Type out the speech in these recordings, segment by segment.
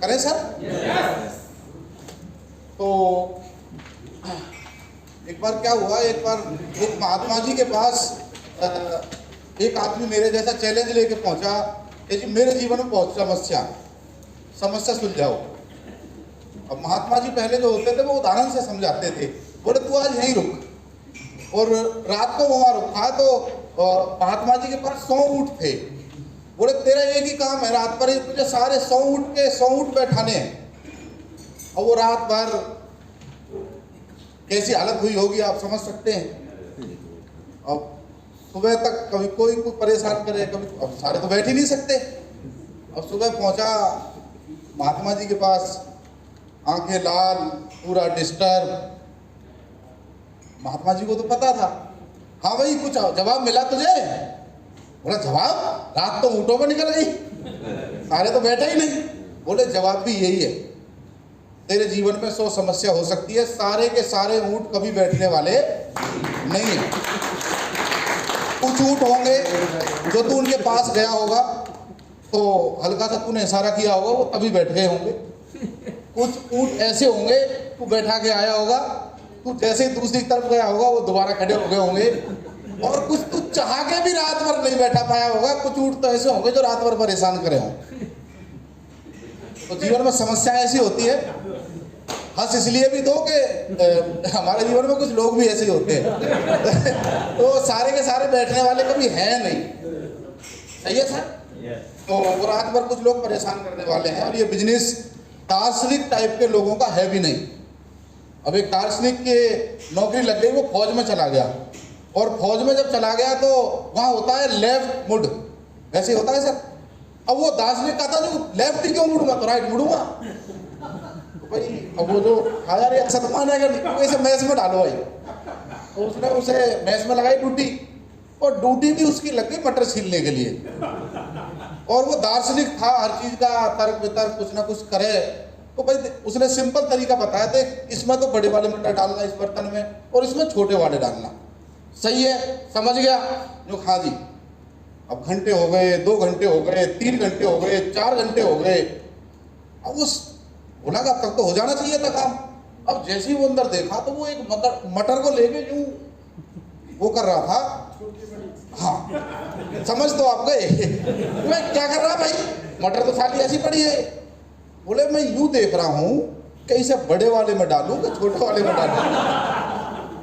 करें सर? तो एक बार क्या हुआ, एक बार एक महात्मा जी के पास एक आदमी मेरे जैसा चैलेंज लेके पहुंचा कि जी मेरे जीवन में बहुत समस्या सुलझाओ। अब महात्मा जी पहले जो होते थे वो उदाहरण से समझाते थे। बोले तू आज यहीं रुक, और रात को वहां रुका तो महात्मा जी के पास 100 ऊँट थे। बोले तेरा एक ही काम है, रात भर तुझे सारे 100 ऊँट बैठाने हैं। और वो रात भर कैसी हालत हुई होगी आप समझ सकते हैं। अब सुबह तक कभी कोई परेशान करे, कभी, अब सारे तो बैठ ही नहीं सकते। अब सुबह पहुंचा महात्मा जी के पास, आंखें लाल, पूरा डिस्टर्ब। महात्मा जी को तो पता था, हाँ भाई कुछ जवाब मिला तुझे? बोला जवाब? रात तो ऊँटों में निकल गई, सारे तो बैठे ही नहीं। बोले जवाब भी यही है, तेरे जीवन में 100 समस्या हो सकती है, सारे के सारे ऊँट कभी बैठने वाले नहीं है। कुछ ऊँट होंगे जो तू उनके पास गया होगा तो हल्का सा तूने इशारा किया होगा, वो तभी बैठ गए होंगे। कुछ ऊँट ऐसे होंगे तू बैठा के आया होगा, तू जैसे ही दूसरी तरफ गया होगा वो दोबारा खड़े हो गए होंगे। और कुछ तू चाह के भी रात भर नहीं बैठा पाया होगा। कुछ ऊँट तो ऐसे होंगे जो रात भर परेशान करे हों। तो जीवन में समस्याएं ऐसी होती है। हंस इसलिए भी दो कि हमारे जीवन में कुछ लोग भी ऐसे ही होते हैं। तो सारे के सारे बैठने वाले कभी हैं नहीं। सही है सर? तो रात भर कुछ लोग परेशान करने वाले हैं। और ये बिजनेस दार्शनिक टाइप के लोगों का है भी नहीं। अब एक दार्शनिक की नौकरी लग गई, वो फौज में चला गया, और फौज में जब चला गया तो वहाँ होता है लेफ्ट मुड़, वैसे होता है सर। अब वो दार्शनिक कहता जो लेफ्ट ही क्यों मुड़ूंगा, तो राइट मुड़ूंगा। भाई अब वो जो यार ये अच्छा तो मानेगा नहीं, वैसे मैस में डालो भाई। तो उसने उसे मैस में लगाई ड्यूटी, और ड्यूटी भी उसकी लग गई मटर छीलने के लिए। और वो दार्शनिक था, हर चीज का तर्क वितर्क कुछ ना कुछ करे। तो भाई उसने सिंपल तरीका बताया था, इसमें तो बड़े वाले मटर डालना इस बर्तन में, और इसमें छोटे वाले डालना। सही है, समझ गया जो? हाँ जी। अब घंटे हो गए, 2 घंटे हो गए, 3 घंटे हो गए, 4 घंटे हो गए। अब उस बोला अब तक तो हो जाना चाहिए था काम। अब जैसे ही वो अंदर देखा तो वो एक मटर को लेके यूं वो कर रहा था। हाँ समझ तो आप गए। मैं क्या कर रहा भाई, मटर तो साली ऐसी पड़ी है। बोले मैं यूं देख रहा हूं कि इसे बड़े वाले में डालूं कि छोटे वाले में डालूं।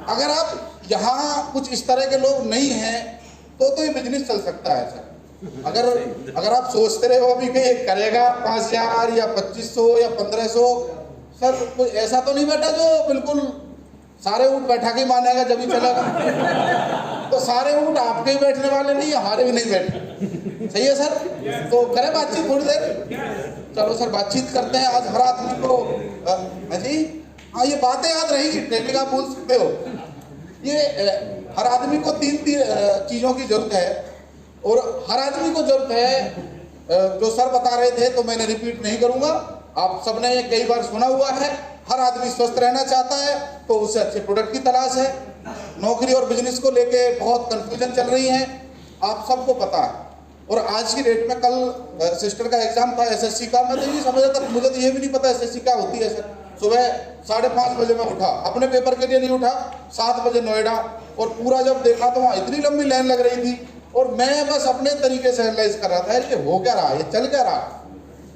अगर आप यहाँ कुछ इस तरह के लोग नहीं हैं तो ये बिजनेस चल सकता है सर। अगर आप सोचते रहे हो अभी कि ये करेगा 5000 या 2500 या 1500, सर कोई ऐसा तो नहीं बैठा जो बिल्कुल सारे ऊँट बैठा के मानेगा जब ही चलेगा। तो सारे ऊँट आपके ही बैठने वाले नहीं, हमारे भी नहीं बैठे। सही है सर? तो करें बातचीत थोड़ी देर? चलो सर बातचीत करते हैं। आज हर आदमी को जी हाँ ये बातें याद रहेंगी, ट्रेनिंग आप बोल सकते हो। ये हर आदमी को 3 चीज़ों की जरूरत है, और हर आदमी को जरूरत है। जो सर बता रहे थे तो मैंने रिपीट नहीं करूंगा, आप सबने ये कई बार सुना हुआ है। हर आदमी स्वस्थ रहना चाहता है तो उसे अच्छे प्रोडक्ट की तलाश है। नौकरी और बिजनेस को लेके बहुत कंफ्यूजन चल रही है, आप सबको पता है। और आज की डेट में, कल सिस्टर का एग्जाम था एसएससी का, मैं तो ये समझ रहा था, मुझे तो ये भी नहीं पता एसएससी क्या होती है सर। सुबह 5:30 बजे मैं उठा, अपने पेपर के लिए नहीं उठा, 7 बजे नोएडा, और पूरा जब देखा तो वहाँ इतनी लंबी लाइन लग रही थी, और मैं बस अपने तरीके से एनालाइज कर रहा था ये हो क्या रहा है, ये चल क्या रहा।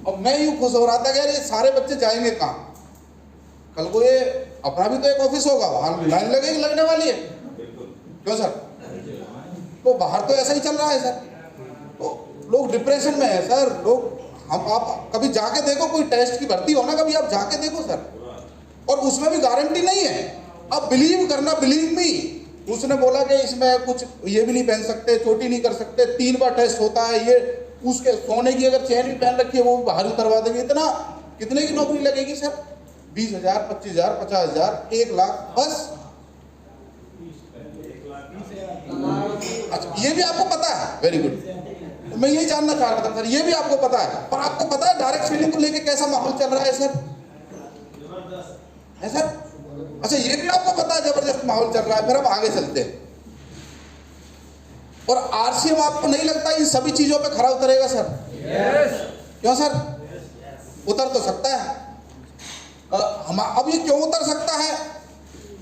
और मैं यूँ खुश हो रहा था कि यार ये सारे बच्चे जाएंगे कहाँ, कल को ये अपना भी तो एक ऑफिस होगा, वहाँ लाइन लगेगी, लगने वाली है। क्यों सर? तो बाहर तो ऐसा ही चल रहा है सर। तो लोग डिप्रेशन में है सर। लोग आप कभी जाके देखो, कोई टेस्ट की भर्ती हो ना, कभी आप जाके देखो सर, और उसमें भी गारंटी नहीं है। अब बिलीव करना, बिलीव मी, उसने बोला कि इसमें कुछ ये भी नहीं पहन सकते, चोटी नहीं कर सकते, 3 बार टेस्ट होता है। ये उसके सोने की अगर चेन भी पहन रखी है वो भी बाहर उतरवा देंगे। इतना कितने की नौकरी लगेगी सर? 20,000, 25,000, 50,000, 1 लाख बस। अच्छा ये भी आपको पता है, वेरी गुड। मैं यही जानना चाह रहा था सर, ये भी आपको पता है, पर आपको पता है डायरेक्ट सेलिंग को लेके कैसा माहौल चल रहा है सर? है सर? अच्छा ये भी आपको पता है जबरदस्त माहौल चल रहा है। फिर अब आगे चलते हैं। और आरसीएम आपको नहीं लगता इन सभी चीजों पे खरा उतरेगा सर? क्यों सर? उतर तो सकता है। हम अब ये क्यों उतर सकता है,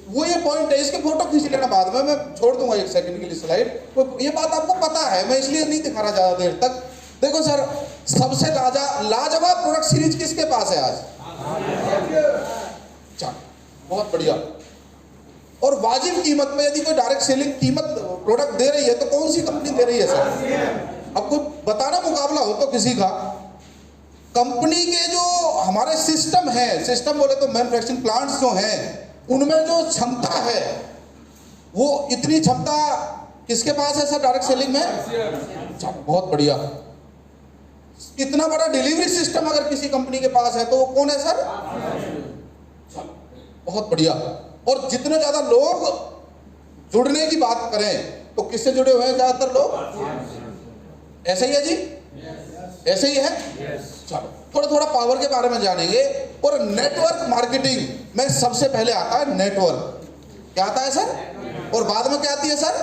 वो ये पॉइंट है। इसके फोटो खींच लेना बाद में, मैं छोड़ दूंगा 1 सेकंड के लिए स्लाइड। तो ये बात आपको पता है, मैं इसलिए नहीं दिखा रहा ज्यादा देर तक। देखो सर, सबसे लाजवाब प्रोडक्ट सीरीज किसके पास है आज? चल, बहुत बढ़िया। और वाजिब कीमत में, यदि कोई डायरेक्ट सेलिंग कीमत प्रोडक्ट दे रही है तो कौन सी कंपनी दे रही है सर? अब कोई बताना मुकाबला हो तो किसी का। कंपनी के जो हमारे सिस्टम है, सिस्टम बोले तो मैन्युफैक्चरिंग प्लांट्स जो हैं, उनमें जो क्षमता है, वो इतनी क्षमता किसके पास है सर डायरेक्ट सेलिंग में? चल, बहुत बढ़िया। इतना बड़ा डिलीवरी सिस्टम अगर किसी कंपनी के पास है तो वो कौन है सर? चल, बहुत बढ़िया। और जितने ज्यादा लोग जुड़ने की बात करें तो किससे जुड़े हुए हैं ज्यादातर लोग? ऐसे ही है जी, ऐसे ही है। चलो थोड़ा थोड़ा पावर के बारे में जानेंगे। और नेटवर्क मार्केटिंग में सबसे पहले आता है नेटवर्क। क्या आता है सर? और बाद में क्या आती है सर?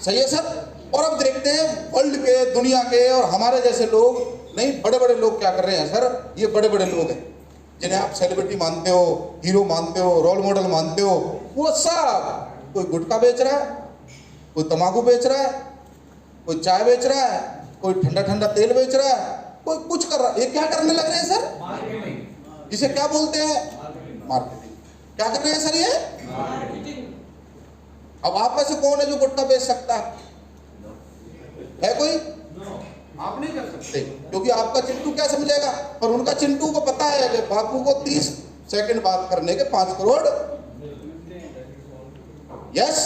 सही है सर। और अब देखते हैं वर्ल्ड के, दुनिया के और हमारे जैसे लोग नहीं, बड़े बड़े लोग क्या कर रहे हैं सर? ये बड़े बड़े लोग हैं जिन्हें आप सेलिब्रिटी मानते हो, हीरो मानते हो, रोल मॉडल मानते हो, वो सब कोई गुटखा बेच रहा है, कोई तंबाकू बेच रहा है, कोई चाय बेच रहा है, कोई ठंडा ठंडा तेल बेच रहा है, कोई कुछ कर रहा है। ये क्या करने लग रहे हैं सर? मार्केटिंग। इसे क्या बोलते हैं? मार्केटिंग। क्या कर रहे हैं सर ये? मार्केटिंग। अब आप में से कौन है जो गुटखा बेच सकता है कोई? आप नहीं कर सकते, क्योंकि आपका चिंटू क्या समझेगा। और उनका चिंटू को पता है कि बापू को 30 सेकंड बात करने के 5 करोड़। यस,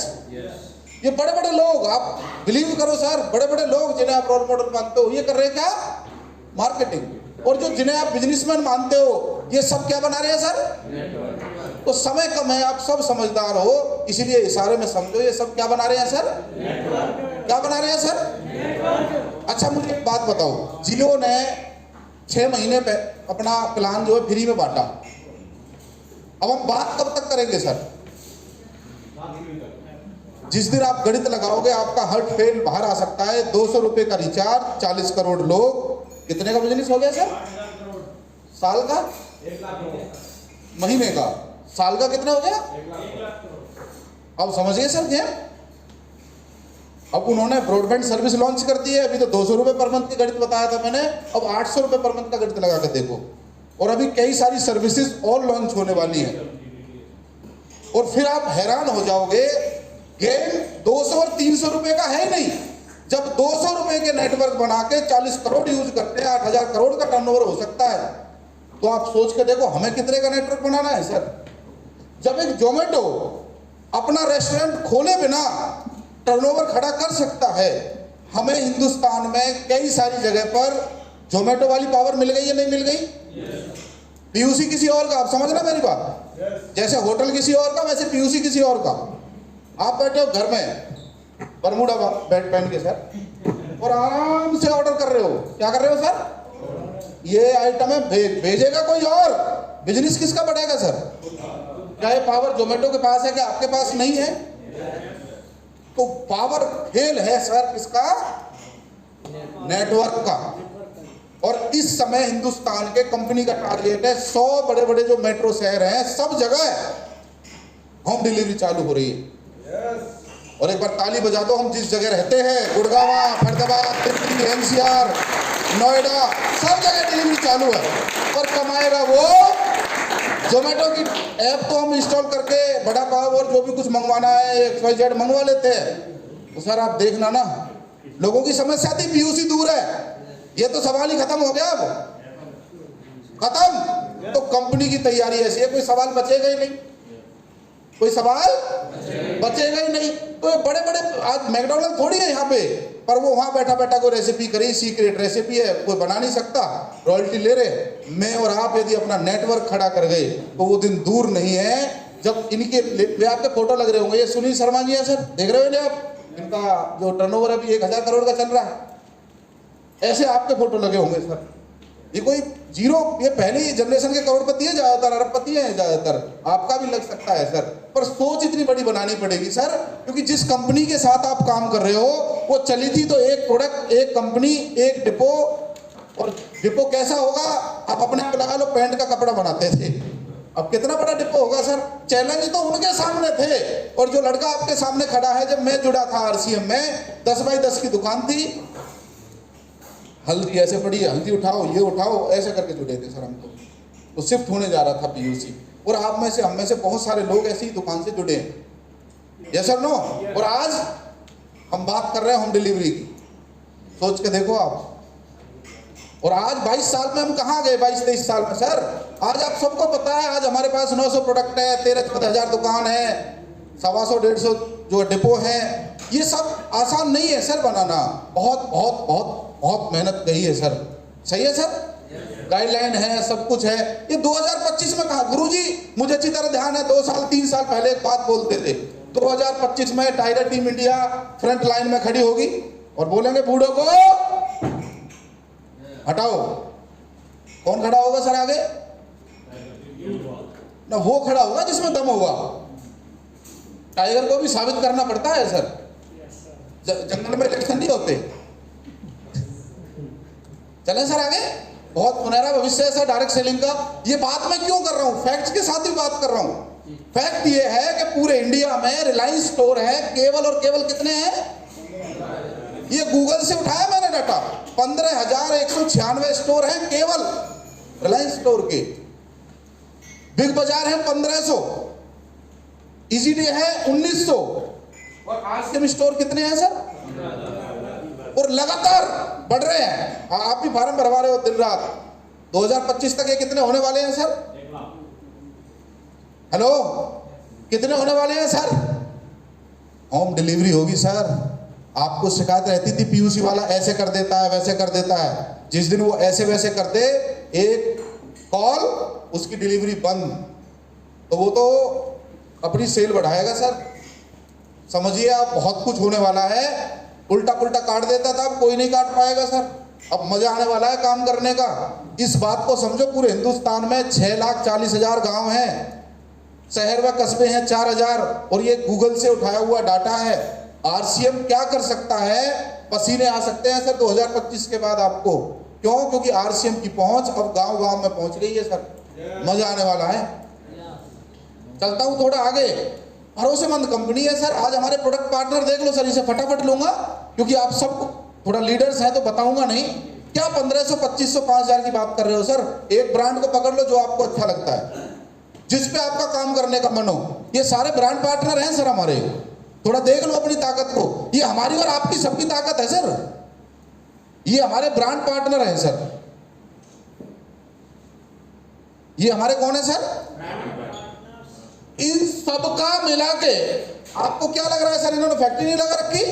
ये बड़े बड़े लोग, आप बिलीव करो सर, बड़े बड़े लोग जिन्हें आप रोल मॉडल मानते हो, ये कर रहे हैं क्या? मार्केटिंग। और जो जिन्हें आप बिजनेसमैन मानते हो, ये सब क्या बना रहे हैं सर? तो समय कम है, आप सब समझदार हो, इसीलिए इशारे में समझो। ये सब क्या बना रहे हैं सर? क्या बना रहे हैं सर? अच्छा मुझे एक बात बताओ, जियो ने 6 महीने पे अपना प्लान जो है फ्री में बांटा। अब हम बात कब तक करेंगे सर? जिस दिन आप गणित लगाओगे आपका हार्ट फेल बाहर आ सकता है। 200 रुपए का रिचार्ज, 40 करोड़ लोग, कितने का बिजनेस हो गया सर? साल का? 1 लाख। महीने का? साल का कितना हो गया? 1 लाख। अब समझिए सर क्या? अब उन्होंने ब्रॉडबैंड सर्विस लॉन्च कर दी है। अभी तो 200 रुपए पर मंथ की गणित बताया था मैंने, अब 800 रुपए पर मंथ का गणित लगा कर देखो। और अभी कई सारी सर्विसेज और लॉन्च होने वाली है। और फिर आप हैरान हो जाओगे, गेम 200 और 300 रुपए का है नहीं। जब 200 रुपए के नेटवर्क बना के 40 करोड़ यूज करते हैं, 8,000 करोड़ का टर्नओवर हो सकता है। तो आप सोच के देखो हमें कितने का नेटवर्क बनाना है सर। जब एक जोमेटो अपना रेस्टोरेंट खोले बिना टर्नओवर खड़ा कर सकता है, हमें हिंदुस्तान में कई सारी जगह पर जोमेटो वाली पावर मिल गई या नहीं मिल गई? पीयूसी किसी और का, आप समझना मेरी बात। जैसे होटल किसी और का, वैसे पीयूसी किसी और का। आप बैठे हो घर में बरमूडा बैठ पहन के सर, और आराम से ऑर्डर कर रहे हो। क्या कर रहे हो सर? ये आइटम है, भेजेगा कोई और, बिजनेस किसका बढ़ेगा सर? क्या ये पावर जोमेटो के पास है कि आपके पास नहीं है? तो पावर खेल है सर किसका? नेटवर्क का। और इस समय हिंदुस्तान के कंपनी का टारगेट है 100 बड़े बड़े जो मेट्रो शहर हैं, सब जगह होम डिलीवरी चालू हो रही है। और एक बार ताली बजा दो, हम जिस जगह रहते हैं, गुड़गांव, फरीदाबाद, दिल्ली, एनसीआर, नोएडा, सब जगह डिलीवरी चालू है। और कमाएगा वो जोमेटो की ऐप तो हम इंस्टॉल करके बड़ा पाव और जो भी कुछ मंगवाना है XYZ मंगवा लेते हैं। तो सर आप देखना ना, लोगों की समस्या थी पीयूसी दूर है, ये तो सवाल ही खत्म हो गया। अब खत्म। तो कंपनी की तैयारी ऐसी है, कोई सवाल बचेगा ही नहीं, कोई सवाल बचेगा ही नहीं। तो बड़े बड़े आज मैकडॉनल्ड थोड़ी है यहाँ पे, पर वो वहां बैठा बैठा कोई रेसिपी करी, सीक्रेट रेसिपी है, कोई बना नहीं सकता, रॉयल्टी ले रहे। मैं और आप यदि अपना नेटवर्क खड़ा कर गए तो वो दिन दूर नहीं है जब इनके वे आपके फोटो लग रहे होंगे। ये सुनील शर्मा जी है सर, देख रहे हो आप, इनका जो टर्नओवर अभी 1000 करोड़ का चल रहा है, ऐसे आपके फोटो लगे होंगे सर। ये कोई जीरो, ये पहली जनरेशन के करोड़पति है ज्यादातर, अरबपति है ज्यादातर, आपका भी लग सकता है सर। पर सोच इतनी बड़ी बनानी पड़ेगी सर, क्योंकि जिस कंपनी के साथ आप काम कर रहे हो वो चली थी तो एक प्रोडक्ट, एक कंपनी, एक डिपो, और डिपो कैसा होगा आप अपने आप लगा लो, पैंट का कपड़ा बनाते थे। अब कितना बड़ा डिपो होगा सर। चैलेंज तो उनके सामने थे। और जो लड़का आपके सामने खड़ा है, जब मैं जुड़ा था आरसीएम में 10 बाई 10 की दुकान थी, हल्दी ऐसे पड़ी, हल्दी उठाओ, ये उठाओ, ऐसे करके जुड़े थे सर। हमको तो शिफ्ट होने जा रहा था पीयूसी, और आप में से हम में से बहुत सारे लोग ऐसी दुकान से जुड़े हैं। Yes sir no. और आज हम बात कर रहे हैं होम डिलीवरी की, सोच के देखो आप। और आज 22 साल में हम कहाँ गए, 22-23 साल में सर। आज आप सबको पता है, आज हमारे पास 900 प्रोडक्ट है, 13-14 हज़ार दुकान है, 125-150 जो डिपो है। ये सब आसान नहीं है सर बनाना, बहुत बहुत बहुत बहुत मेहनत गई है सर। सही है सर, गाइडलाइन है, सब कुछ है। ये 2025 में कहा गुरुजी, मुझे अच्छी तरह ध्यान है, 2-3 साल पहले एक बात बोलते थे, 2025 में tiger team India front line में खड़ी होगी और बोलेंगे बूढ़ों को हटाओ। कौन खड़ा होगा सर आगे? ना वो खड़ा होगा जिसमें दम होगा। टाइगर को भी साबित करना पड़ता है सर, जंगल में इलेक्शन नहीं होते। चलें सर आगे। बहुत सुनहरा भविष्य है सर डायरेक्ट सेलिंग का। ये बात मैं क्यों कर रहा हूं, फैक्ट्स के साथ ही बात कर रहा हूं। फैक्ट ये है कि पूरे इंडिया में रिलायंस स्टोर है, केवल और केवल कितने हैं? ये गूगल से उठाया मैंने डाटा, 15,196 स्टोर हैं केवल रिलायंस स्टोर के। बिग बाजार है 1500, इजी डे है 1900, और आरसीएम स्टोर कितने हैं सर? और लगातार बढ़ रहे हैं। आप भी फार्म भरवा रहे हो दिन रात। 2025 तक ये कितने होने वाले हैं सर? हेलो, कितने होने वाले हैं सर? होम डिलीवरी होगी सर। आपको शिकायत रहती थी पीयूसी वाला ऐसे कर देता है, वैसे कर देता है। जिस दिन वो ऐसे वैसे करते, एक कॉल उसकी डिलीवरी बंद, तो वो तो अपनी सेल बढ़ाएगा सर। समझिए आप, बहुत कुछ होने वाला है। उल्टा पुल्टा काट देता था, अब कोई नहीं काट पाएगा सर। अब मजा आने वाला है काम करने का। इस बात को समझो, पूरे हिंदुस्तान में 6,40,000 गांव हैं, शहर व कस्बे हैं 4,000, और ये गूगल से उठाया हुआ डाटा है। आरसीएम क्या कर सकता है? पसीने आ सकते हैं सर 2025 के बाद आपको। क्यों? क्योंकि आरसीएम की पहुंच अब गांव गांव में पहुंच गई है सर। मजा आने वाला है। चलता हूं थोड़ा आगे। भरोसेमंद कंपनी है सर। आज हमारे प्रोडक्ट पार्टनर देख लो सर, इसे फटाफट लूंगा क्योंकि आप सब थोड़ा लीडर्स हैं तो बताऊंगा नहीं। क्या 1500, 2500, 5000 की बात कर रहे हो सर? एक ब्रांड को पकड़ लो जो आपको अच्छा लगता है, जिस पे आपका काम करने का मन हो। ये सारे ब्रांड पार्टनर हैं सर हमारे। थोड़ा देख लो अपनी ताकत को। ये हमारी और आपकी सबकी ताकत है सर। ये हमारे ब्रांड पार्टनर हैं सर। ये हमारे कौन है सर? इन सबका मिला के आपको क्या लग रहा है सर? इन्होंने फैक्ट्री नहीं लगा रखी?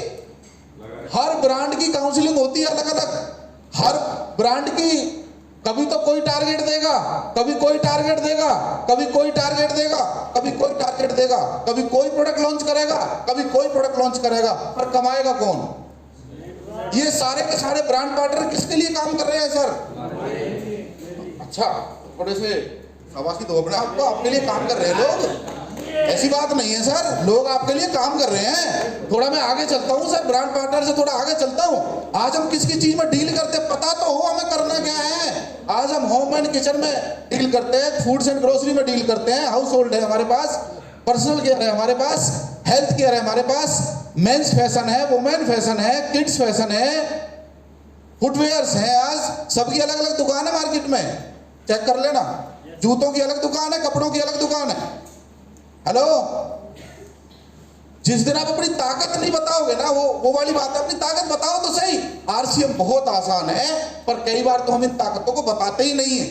हर ब्रांड की काउंसलिंग होती है अलग अलग। हर ब्रांड की कभी तो कोई टारगेट देगा, कभी कोई टारगेट देगा, कभी कोई टारगेट देगा, कभी कोई टारगेट देगा, कभी कोई प्रोडक्ट लॉन्च करेगा, कभी कोई प्रोडक्ट लॉन्च करेगा। पर कमाएगा कौन? ये सारे के सारे ब्रांड पार्टनर किसके लिए काम कर रहे हैं सर? अच्छा, थोड़े से शाबाशी दो अपने आपको। आपके लिए काम कर रहे हैं लोग, ऐसी बात नहीं है सर। लोग आपके लिए काम कर रहे हैं। थोड़ा मैं आगे चलता हूं सर, ब्रांड पार्टनर से थोड़ा आगे चलता हूं। आज हम किस चीज में डील करते हैं पता तो हो हमें करना क्या है। आज हम होम एंड किचन में डील करते हैं, फूड्स एंड ग्रोसरी में डील करते हैं, हाउस होल्ड है हमारे पास, पर्सनल केयर है हमारे पास, हेल्थ केयर है हमारे पास, मेंस फैशन है, वुमेन फैशन है, किड्स फैशन है, फुटवेयर्स है। आज सबकी अलग अलग दुकान है मार्केट में, चेक कर लेना। जूतों की अलग दुकान है, कपड़ों की अलग दुकान है। हेलो, जिस दिन आप अपनी ताकत नहीं बताओगे ना, वो वाली बात है, अपनी ताकत बताओ तो सही। आरसीएम बहुत आसान है, पर कई बार तो हम इन ताकतों को बताते ही नहीं है,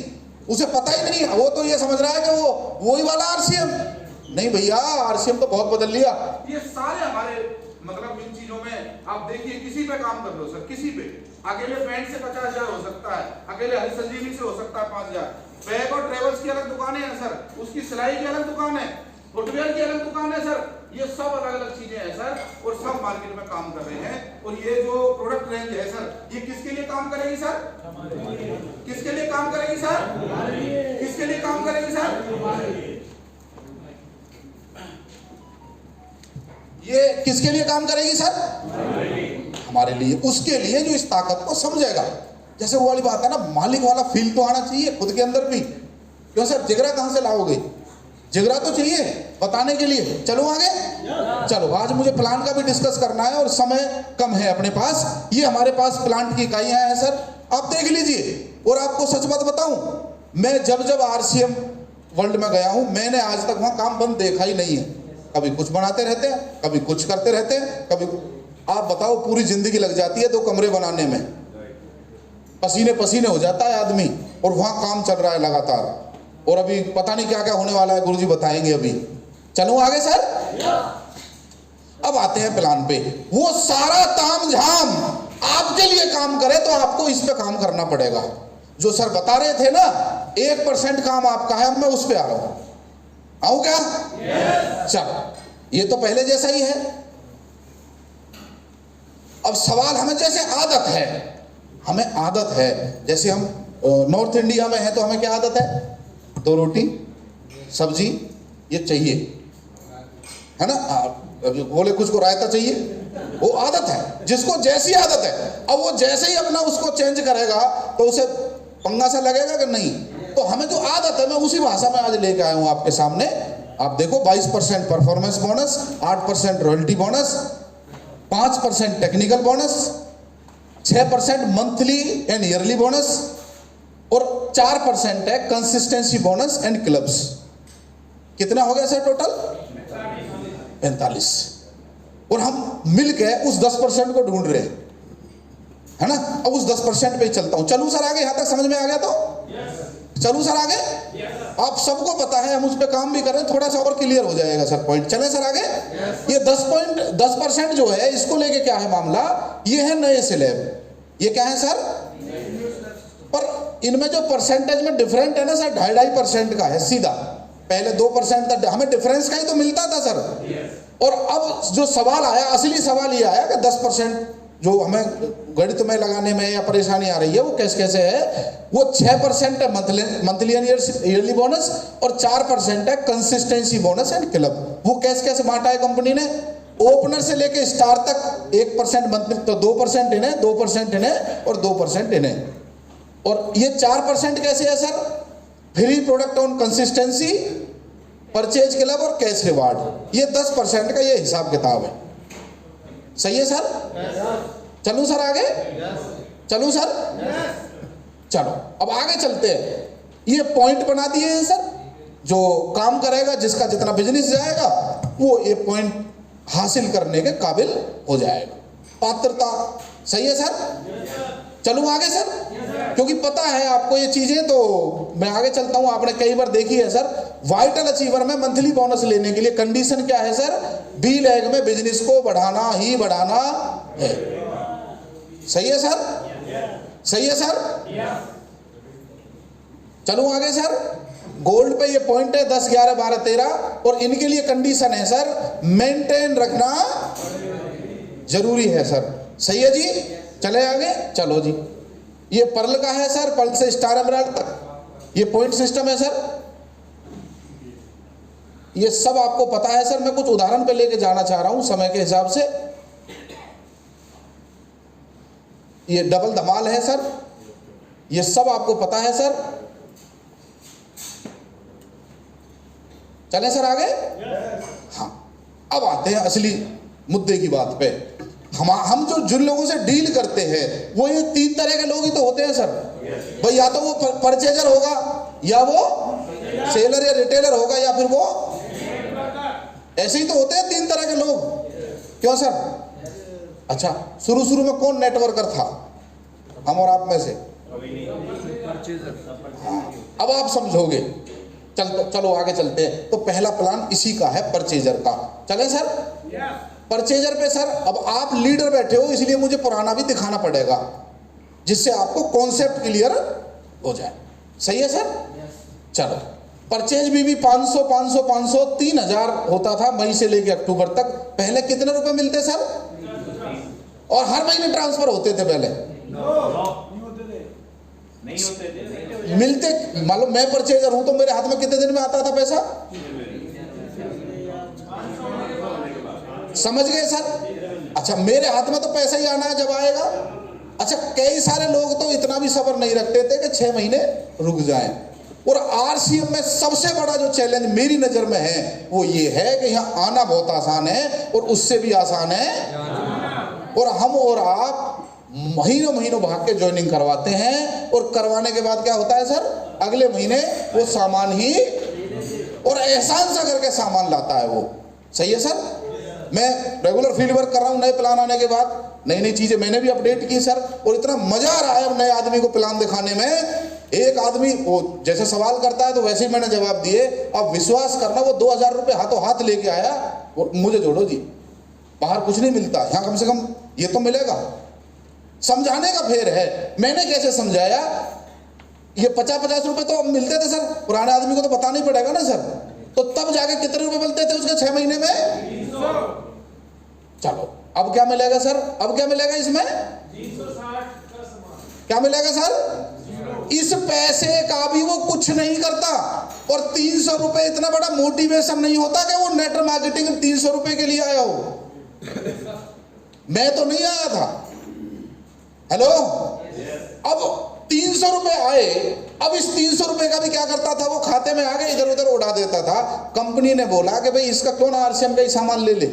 उसे पता ही नहीं है। वो तो ये समझ रहा है कि वो ही वाला आरसीएम। नहीं भैया, आरसीएम तो बहुत बदल लिया। ये सारे हमारे मतलब इन चीजों में आप देखिए, किसी पे काम कर लो सर, किसी पे। अकेले पेंट से 50,000 हो सकता है, अकेले हरी संजीवनी से हो सकता है 5,000। बैग और ट्रेवल्स की अलग दुकानें हैं सर, उसकी सिलाई की अलग दुकान है, फुटवेयर की अलग दुकान है सर। ये सब अलग अलग चीजें हैं सर, और सब मार्केट में काम कर रहे हैं। और ये जो प्रोडक्ट रेंज है सर, ये किसके लिए काम करेगी सर? किसके लिए काम करेगी सर? किसके लिए काम करेगी सर? ये किसके लिए काम करेगी सर? हमारे लिए। उसके लिए जो इस ताकत को समझेगा। जैसे वो वाली बात है ना, मालिक वाला फील तो आना चाहिए खुद के अंदर भी। क्यों सर, जिगरा कहाँ से लाओगे? जिगरा तो चाहिए बताने के लिए। चलो आगे, चलो आज मुझे प्लान का भी डिस्कस करना है और समय कम है अपने पास। ये हमारे पास प्लांट की इकाइयां हैं सर, आप देख लीजिए। और आपको सच बात बताऊं, मैं जब जब आरसीएम वर्ल्ड में गया हूं, मैंने आज तक वहां काम बंद देखा ही नहीं है। कभी कुछ बनाते रहते हैं, कभी कुछ करते रहते हैं, कभी आप बताओ पूरी जिंदगी लग जाती है 2 कमरे बनाने में, पसीने पसीने हो जाता है आदमी, और वहां काम चल रहा है लगातार। और अभी पता नहीं क्या क्या होने वाला है, गुरुजी बताएंगे अभी। चलो आगे सर, अब आते हैं प्लान पे। वो सारा ताम झाम आपके लिए काम करे तो आपको इस पे काम करना पड़ेगा। जो सर बता रहे थे ना 1% काम आपका है, अब मैं उस पे आ रहा हूं। आऊं क्या? चलो ये तो पहले जैसा ही है। अब सवाल हमें, जैसे आदत है, हमें आदत है, जैसे हम नॉर्थ इंडिया में है तो हमें क्या आदत है? 2 रोटी सब्जी ये चाहिए, है ना। बोले कुछ को रायता चाहिए, वो आदत है, जिसको जैसी आदत है। अब वो जैसे ही अपना उसको चेंज करेगा तो उसे पंगा सा लगेगा कि नहीं। तो हमें जो आदत है, मैं उसी भाषा में आज लेके आया हूं आपके सामने। आप देखो 22% performance bonus, 8% royalty bonus, 5% technical bonus, 6% monthly and yearly bonus, और 4% है कंसिस्टेंसी बोनस एंड क्लब्स। कितना हो गया सर टोटल? 45। और हम मिलके उस 10% को ढूंढ रहे हैं, है ना। अब उस 10% पे ही चलता हूं। चलूं सर आगे? यहां तक समझ में आ गया तो चलूं सर आगे? आप सबको पता है, हम उस पे काम भी करें, थोड़ा सा और क्लियर हो जाएगा सर पॉइंट। चले सर आगे? ये 10% जो है, इसको लेके क्या है मामला? ये है नए स्लैब। ये क्या है सर? पर इनमें जो परसेंटेज में डिफरेंट है ना सर, 2.5% का है सीधा। पहले 2% था, हमें डिफरेंस का ही तो मिलता था सर। और अब जो सवाल आया, असली सवाल ये आया कि 10% जो हमें गणित में लगाने में या परेशानी आ रही है, वो कैसे है? वो 6% है मंथली एंड ईयरली बोनस, और 4% है कंसिस्टेंसी बोनस एंड क्लब। वो कैसे बांटा है कंपनी ने? ओपनर से लेके स्टार तक 1% मंथली, तो 2% इन्हें, 2% इन्हें, और 2% इन्हें। और ये 4% कैसे है sir? Free product on consistency, purchase club और कैश रिवार्ड। ये 10% का ये हिसाब किताब है। सही है सर? चलूं सर आगे? चलूं सर? चलो अब आगे चलते हैं। ये पॉइंट बना दिए हैं सर, जो काम करेगा, जिसका जितना बिजनेस जाएगा, वो ये पॉइंट हासिल करने के काबिल हो जाएगा। पात्रता सही है सर? चलूं आगे सर? क्योंकि पता है आपको ये चीजें, तो मैं आगे चलता हूं। आपने कई बार देखी है सर, वाइटल अचीवर में मंथली बोनस लेने के लिए कंडीशन क्या है सर? बी लैग में बिजनेस को बढ़ाना ही बढ़ाना है। सही है सर? सही है सर? चलूं आगे सर? गोल्ड पे ये पॉइंट है 10, 11, 12, 13, और इनके लिए कंडीशन है सर, मेंटेन रखना जरूरी है सर। सही है जी? चले आगे? चलो जी। ये पर्ल का है सर, पर्ल से स्टार एमराल्ड तक ये पॉइंट सिस्टम है सर। ये सब आपको पता है सर, मैं कुछ उदाहरण पे लेके जाना चाह रहा हूं समय के हिसाब से। ये डबल धमाल है सर, ये सब आपको पता है सर। चले सर आगे? हाँ, अब आते हैं असली मुद्दे की बात पे। हम जो जिन लोगों से डील करते हैं, वो ये 3 तरह के लोग ही तो होते हैं सर। भाई या तो वो परचेजर होगा, या वो सेलर या रिटेलर होगा, या फिर वो ऐसे ही तो होते हैं 3 तरह के लोग। क्यों सर? अच्छा, शुरू में कौन नेटवर्कर था हम और आप में से? हाँ, अब आप समझोगे। चलो आगे चलते हैं। तो पहला प्लान इसी का है, परचेजर का। चले सर? परचेजर पे सर, अब आप लीडर बैठे हो, इसलिए मुझे पुराना भी दिखाना पड़ेगा, जिससे आपको कॉन्सेप्ट क्लियर हो जाए। सही है सर? चलो, परचेज भी 500 500 500 3000 होता था मई से लेके अक्टूबर तक। पहले कितने रुपए मिलते सर? और हर महीने ट्रांसफर होते थे पहले? नहीं होते थे। मिलते, मालूम मैं परचेजर हूं तो मेरे हाथ में कितने दिन में आता था पैसा? समझ गए सर? अच्छा, मेरे हाथ में तो पैसा ही आना है जब आएगा। अच्छा, कई सारे लोग तो इतना भी सब्र नहीं रखते थे कि 6 महीने रुक जाएं। और आरसीएम में सबसे बड़ा जो चैलेंज मेरी नजर में है वो ये है कि यहाँ आना बहुत आसान है और उससे भी आसान है, और हम और आप महीनों महीनों भाग के ज्वाइनिंग करवाते हैं, और करवाने के बाद क्या होता है सर, अगले महीने वो सामान ही और एहसान सा करके सामान लाता है वो। सही है सर। मैं रेगुलर फील्ड वर्क कर रहा हूँ, नए प्लान आने के बाद नई नई चीजें मैंने भी अपडेट की सर, और इतना मजा आ रहा है अब नए आदमी को प्लान दिखाने में। एक आदमी वो जैसे सवाल करता है तो वैसे ही मैंने जवाब दिए। अब विश्वास करना, वो 2000 रुपये हाथों हाथ लेके आया, और मुझे जोड़ो जी, बाहर कुछ नहीं मिलता, यहाँ कम से कम ये तो मिलेगा। समझाने का फेर है। मैंने कैसे समझाया, ये 50-50 रुपए तो मिलते थे सर, पुराने आदमी को तो बताना ही पड़ेगा ना सर, तो तब जाके कितने रुपए मिलते थे उसके 6 महीने में? चलो अब क्या मिलेगा सर, अब क्या मिलेगा इसमें? 360 का सामान। क्या मिलेगा सर? इस पैसे का भी वो कुछ नहीं करता, और 300 रुपए इतना बड़ा मोटिवेशन नहीं होता कि वो नेट मार्केटिंग 300 रुपए के लिए आया हो। मैं तो नहीं आया था। हेलो, अब 300 रुपए आए, अब इस 300 रुपए का भी क्या करता था, वो खाते में आगे इधर उधर उड़ा देता था। कंपनी ने बोला कि भाई इसका क्यों ना आरसीएम का ही सामान ले ले,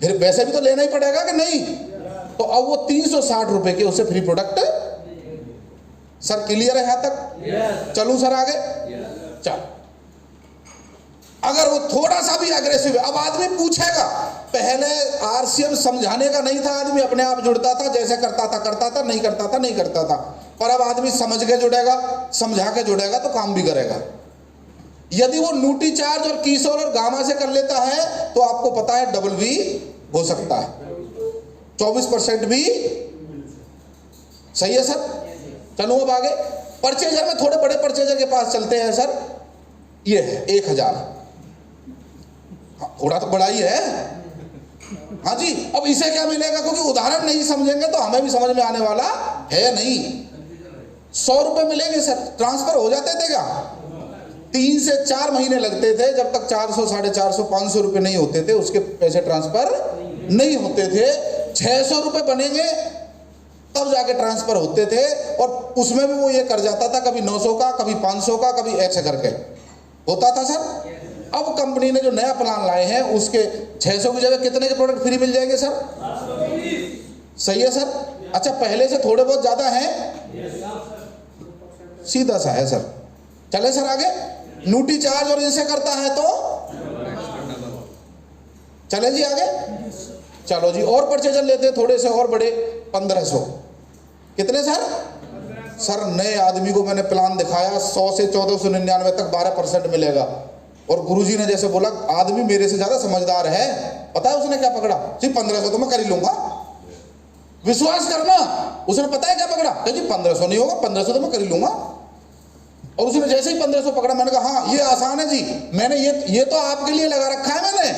फिर पैसे भी तो लेना ही पड़ेगा कि नहीं। तो अब वो 360 रुपए के उसे फ्री प्रोडक्ट। सर क्लियर है यहां तक? चलूं सर आगे? चल, अगर वो थोड़ा सा भी अग्रेसिव है, अब आदमी पूछेगा। पहले आरसीएम समझाने का नहीं था, आदमी अपने आप जुड़ता था, जैसे करता था, नहीं करता था। पर अब आदमी समझ के जुड़ेगा, समझा के जुड़ेगा तो काम भी करेगा। यदि वो न्यूट्री चार्ज और कीसोल और गामा से कर लेता है तो आपको पता है डबल भी हो सकता है, 24% भी। सही है सर। चलो अब आगे परचेजर में, थोड़े बड़े परचेजर के पास चलते हैं सर। ये है 1000, थोड़ा तो बड़ा ही है। हाँ जी, अब इसे क्या मिलेगा, क्योंकि उदाहरण नहीं समझेंगे तो हमें भी समझ में आने वाला है नहीं। 100 रुपए मिलेंगे सर, ट्रांसफर हो जाते थे क्या? 3 से 4 महीने लगते थे, जब तक 400, 450, 500 रुपए नहीं होते थे उसके पैसे ट्रांसफर नहीं होते थे। 600 रुपए बनेंगे तब जाके ट्रांसफर होते थे, और उसमें भी वो ये कर जाता था, कभी 900 का, कभी 500 का, कभी ऐसे करके होता था सर। अब कंपनी ने जो नया प्लान लाए हैं उसके 600 की जगह कितने के प्रोडक्ट फ्री मिल जाएंगे सर? सही है सर। अच्छा, पहले से थोड़े बहुत ज्यादा हैं, सीधा सा है सर। चले सर आगे। न्यूट्री चार्ज और इनसे करता है तो चले जी आगे। चलो जी, और परचेजर लेते हैं थोड़े से और बड़े, 1500। कितने सर? सर नए आदमी को मैंने प्लान दिखाया, 100 से 1499 तक 12% मिलेगा। और गुरुजी ने जैसे बोला, आदमी मेरे से ज्यादा समझदार है, पता है उसने क्या पकड़ा? जी 1500 तो मैं कर ही लूंगा। विश्वास करना, उसने पता है क्या पकड़ा? जी 1500 नहीं होगा, 1500 तो मैं कर ही लूंगा। और उसने जैसे ही 1500 पकड़ा, मैंने कहा हाँ ये आसान है जी, मैंने ये तो आपके लिए लगा रखा है मैंने,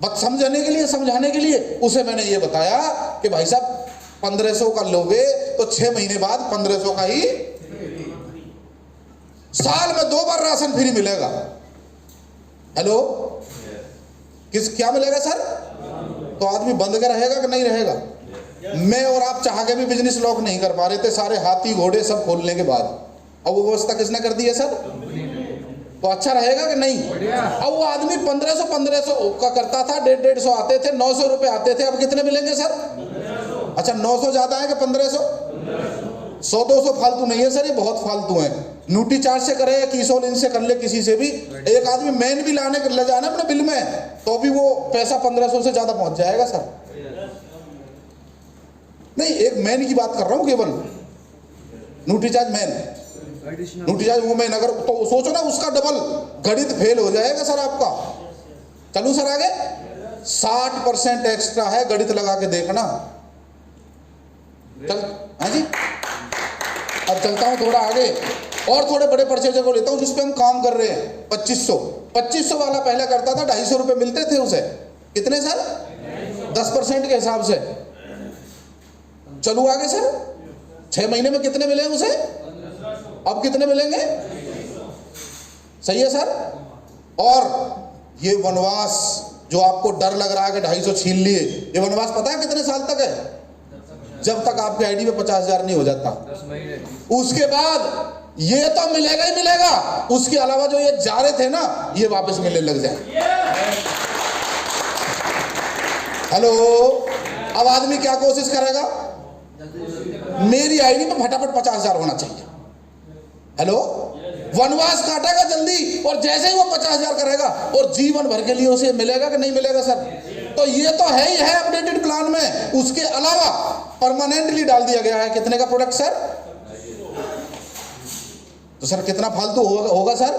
बस समझाने के लिए उसे मैंने ये बताया कि भाई साहब 1500 का लोगे तो 6 महीने बाद 1500 का ही, साल में 2 बार राशन फ्री मिलेगा। हेलो, क्या मिलेगा सर? तो आदमी बंद का रहेगा कि नहीं रहेगा? मैं और आप चाह के भी बिजनेस लॉक नहीं कर पा रहे थे, सारे हाथी घोड़े सब खोलने के बाद। अब वो व्यवस्था किसने कर दी है सर? तो अच्छा रहेगा कि नहीं? अब वो आदमी 1500 का करता था, 150 आते थे, 900 रुपए आते थे, अब कितने मिलेंगे सर? अच्छा, 900 ज्यादा है कि 1500? 100-200 फालतू नहीं है सर, ये बहुत फालतू है। न्यूट्री चार्ज से करे या कीसोल इनसे कर ले, किसी से भी। एक आदमी मैन भी ले जाना अपने बिल में, तो भी वो पैसा 1500 से ज्यादा पहुंच जाएगा सर। नहीं, एक मैन की बात कर रहा हूं केवल, nutri charge man, nutri charge वो मैन, अगर तो सोचो ना उसका डबल, गणित फेल हो जाएगा सर आपका। चलूं सर आगे। 60% एक्स्ट्रा है, गणित लगा के देखना। चल हाँ जी, अब चलता हूं थोड़ा आगे, और थोड़े बड़े परचेजर को लेता हूं जिस पे हम काम कर रहे हैं। 2500 वाला पहले करता था, 250 रुपए मिलते थे उसे। कितने सर? 10% के हिसाब से। चलू आगे सर। 6 महीने में कितने मिले उसे? अब कितने मिलेंगे? सही है सर। और ये वनवास जो आपको डर लग रहा है कि 250 छीन लिए, ये वनवास पता है कितने साल तक है? जब तक आपके आईडी में 50,000 नहीं हो जाता। 10 महीने उसके बाद ये तो मिलेगा ही मिलेगा, उसके अलावा जो ये जा रहे थे ना, ये वापस मिलने लग जाए। हेलो, अब आदमी क्या कोशिश करेगा? मेरी आईडी में फटाफट 50,000 होना चाहिए। हेलो, वनवास काटेगा जल्दी, और जैसे ही वो 50,000 करेगा और जीवन भर के लिए उसे मिलेगा कि नहीं मिलेगा सर? तो ये तो है ही है अपडेटेड प्लान में। उसके अलावा परमानेंटली डाल दिया गया है कितने का प्रोडक्ट सर? तो सर कितना फालतू होगा सर?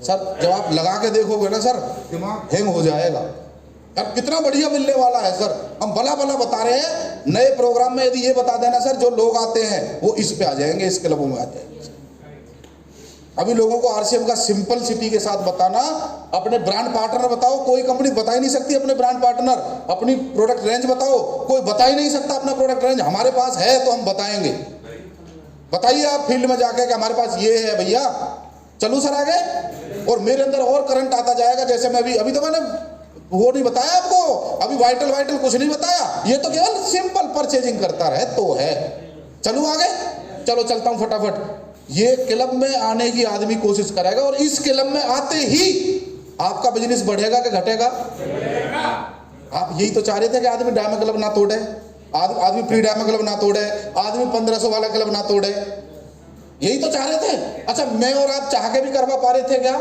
सर जब आप लगा के देखोगे ना सर, दिमाग हैंग हो जाएगा। अब कितना बढ़िया मिलने वाला है सर, हम भला भला बता रहे हैं। नए प्रोग्राम में यदि ये बता देना सर, जो लोग आते हैं वो इस पे आ जाएंगे, इस क्लबों में आ जाएंगे। अभी लोगों को आरसीएम का सिंपल सिटी के साथ बताना, अपने ब्रांड पार्टनर बताओ, कोई कंपनी बता ही नहीं सकती अपने ब्रांड पार्टनर। अपनी प्रोडक्ट रेंज बताओ, कोई बता ही नहीं सकता अपना प्रोडक्ट रेंज। हमारे पास है तो हम बताएंगे। बताइए आप फील्ड में जाके कि हमारे पास ये है भैया, चलूं सर आगे? और मेरे अंदर और करंट आता जाएगा। जैसे मैं अभी तो मैंने वो नहीं बताया आपको, अभी वाइटल कुछ नहीं बताया, ये तो केवल सिंपल परचेजिंग करता रहे तो है। चलूं आगे? चलो चलता हूं फटाफट। ये क्लब में आने की आदमी कोशिश करेगा, और इस क्लब में आते ही आपका बिजनेस बढ़ेगा कि घटेगा? आप यही तो चाह रहे थे कि आदमी डायमंड क्लब ना तोड़े, आदमी प्री डायमंड क्लब ना तोड़े, आदमी 1500 वाला क्लब ना तोड़े, यही तो चाह रहे थे। अच्छा, मैं और आप चाह के भी करवा पा रहे थे क्या?